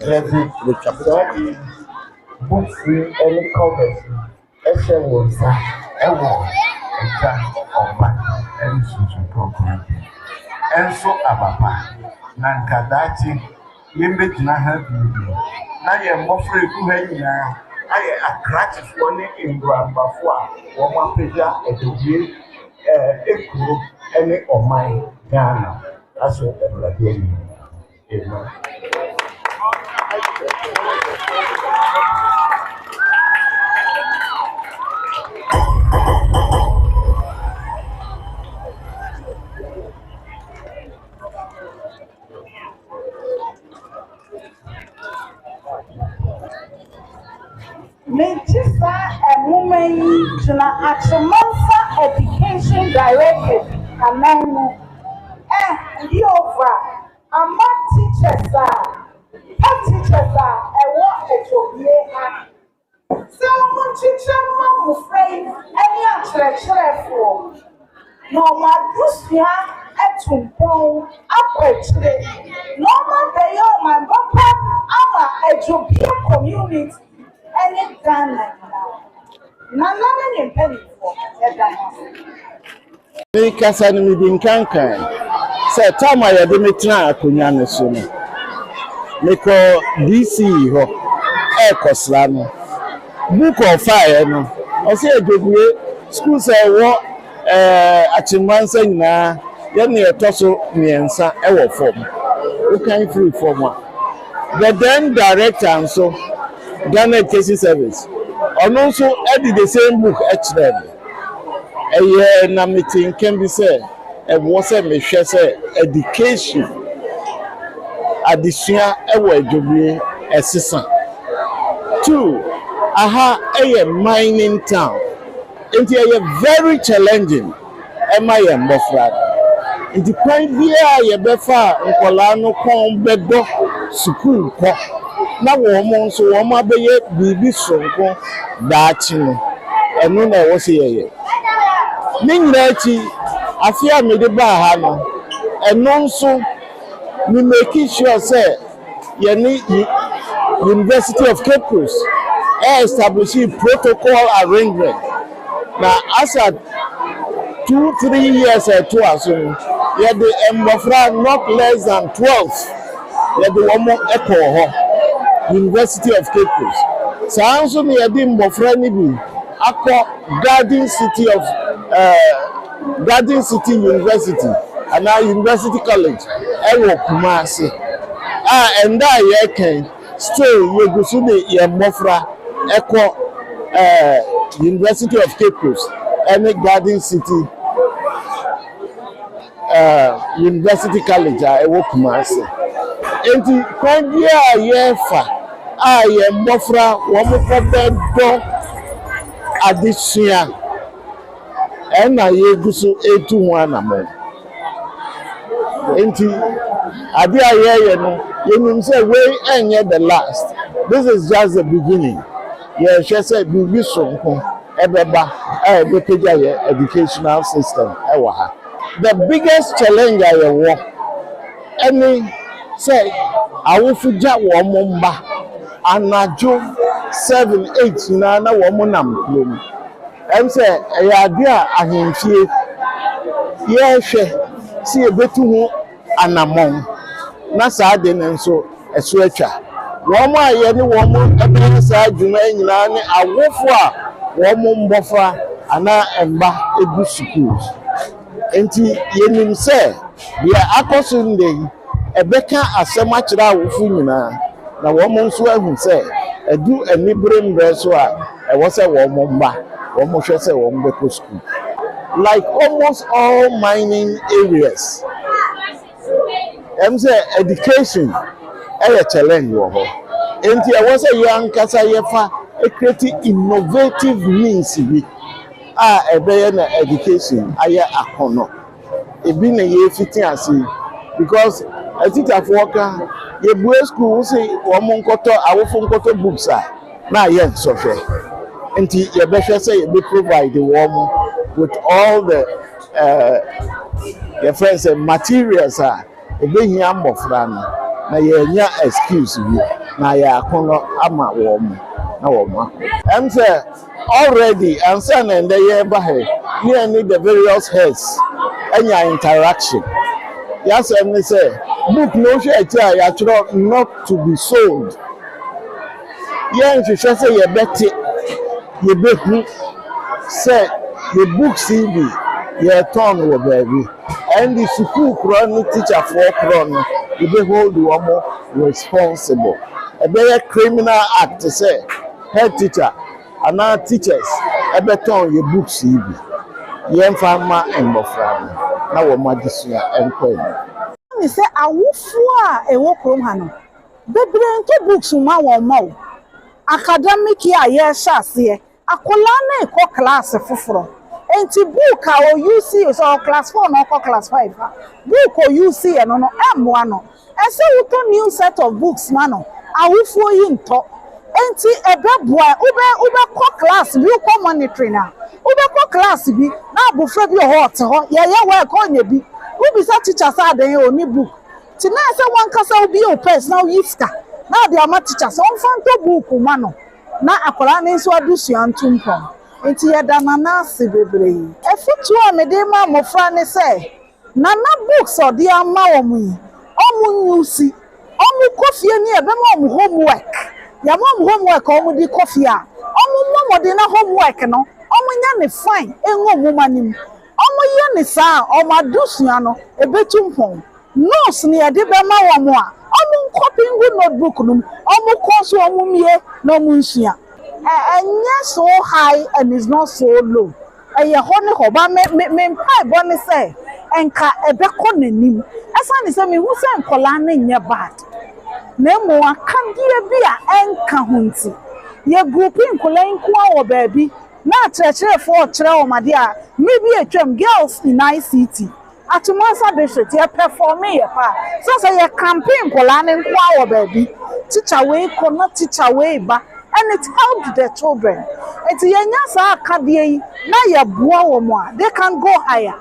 Ready to book free any covers. Ẹsẹ̀ wọ̀ nsá ẹ̀wọ̀ ẹ̀ka ọ̀ba ẹ̀rí tuntun program. Ẹnso abapa na nkadaakye yẹn bẹ̀gyina ha bìbì. Na yẹ mmɔfra egu ha nyinaa ayɛ akrakyefoɔ ne mburambafo a wɔn apagya Adjobue ekuro ɛne ɔman Ghana aso Awurade anim. Amen. Manchester and women Juna Akyem Education Director Kanano you over among teachers teachers what Adjobue so much teacher mom afraid any church for no madusia etumpon apechire no matter your my papa ama Adjobue community any Ghana now. None in penny for Me kasa ni mi din kankan. Say time I dey metra akonya ne so no. Me ko DC ho e kosra no. Book of fire no. O say Adjobue school say wo Akyem nyina ye ne etoso miensa e wo form. We can free form one. The then director and so Ghana Education Service. And also edit the same book actually. A year na meeting can be said. A was a measure education. Addition ever Adjobue assistant. 2. A mining town. It is very challenging. M.I.M. Bofrad. It is quite here. You befa nkolano kon bedo school ko. Na woman so woman be bibi sonko daachi no eno na wo se yeye ni nyina chi afia me de ba ha no eno nso ni make sure say ye ni University of Cape Coast establishing protocol arrangement na as at 2-3 years to aso ye de mbofra not less than 12 ye de woman echo ho University of Cape Coast. So me edi mbofra ni bi akọ Garden City University and University College ewo Kumasi. Enda ye ken still we go so the ye mbofra ekọ University of Cape Coast and Garden City University College ewo Kumasi. Enti kwabia ye fa ye mbofra wo mko bedo adisia ena ye gusu etu ho anamo enti ade ye no yenim say we enye the last, this is just the beginning. Ye hwe say bibi sonko ebeba be pagya ye educational system ewa ha. The biggest challenge I wo any say awufuja wo momba anajo 7-8 na wo monam plom em say ade a ahemfie ye hwe si ebetu ho anamon na saa de nso eso atwa wo mo aye ne wo mo ebe saa adwuma nyina ne awofo a wo mo mbofra ana emba ebu schools enti yenim say bia akoso ndey ebeka asem akira awofo nyina na wo mo nso ahu say edu anibre mbre so a ewo say wo mo mba wo mo hwe say wo mo be school. Like almost all mining areas, say education is a challenge. And I was a young Kasa Yefa, a creative innovative means a better education. I a corner. It been a year fitting as because I think I've worked a boys school say one koto our phone koto books are now yet software. And you better say we provide the warm with all the your friends and materials are a big yam of run. Now, you excuse you. na yɛ akono ama wɔn na wɔn akɔ say already answer na ndɛ yɛ ba he near need the various heads anya interaction yes me say book no hwɛ akyi a yɛatwerɛ not to be sold yɛn hwehwɛ sɛ yɛbɛte yɛbɛhu sɛ the book CV yɛtɔn wɔ baabi and the school kura ne teacher for kura no hold wɔn responsible ɛbɛyɛ criminal act sɛ head teacher and our teachers ɛbɛtɔn yɛ book CV yɛmfa ma mbɔfra no na wɔn adesua ɛnkɔ mu. Me say awofo a ɛwɔ kurom ha no bebree nto books ma wɔn ma o academic year yɛ hyɛ aseɛ akola na ɛkɔ class foforɔ enti book a o UC so class 4 na ɔkɔ class 5 book o UC ɛ no ɛmoa no ɛsɛ wotɔ new set of books ma no awofo yi ntɔ enti ɛbɛboa wobɛkɔ class bi wokɔ monitoring na wobɛkɔ class bi na abofra bi wɔ hɔ ɔte hɔ yɛyɛ wɔ ɛkɔ nya bi wobisa teacher sɛ adan oni book ti na sɛ wankasa obi o pers na oyiska na de ama teacher sɛ ɔmfa ntɔ book ma no na akwara ne nso adusua ntumpɔn enti yɛda nana ase bebree ɛfoto a mede ma mmɔfra ne sɛ nana books ɔde ama wɔn yi ɔmo nyusi ɔmo kɔfie ni ɛbɛma ɔmo homework yɛma ɔmo homework ɔmo di kɔfie a ɔmo mmɔmɔde na homework no ɔmo nya ne fine ɛnwo ɔmo ma nim ɔmo yɛ ne saa ɔmo adusua no ebetumpɔn nurse ne yɛde bɛma wɔn a ɔmo nkɔpingu notebook no ɔmo kɔ so ɔmo mie na ɔmo nsua ɛnyɛ so high and is not so low ɛyɛ hɔ ne hɔ ba me mpa ɛbɔ ne sɛ ɛnka ɛbɛkɔ n'anim ɛsan ne sɛ mehu sɛ nkɔlaa ne nyɛ bad na emu akadeɛ bi a ɛnka ho nti yɛ group nkɔlaa nkoa wɔ baabi na akyerɛkyerɛfoɔ ɔkyerɛ wɔn ade a maybe atwam girls in ICT Atumasa district yɛ perform yɛ pa so yɛ campaign nkɔlaa ne nkoa wɔ baabi teacher wey kɔ na teacher wey ba and it helped the children eti yɛnya saa akadeɛ yi na yɛboa wɔn a they can go higher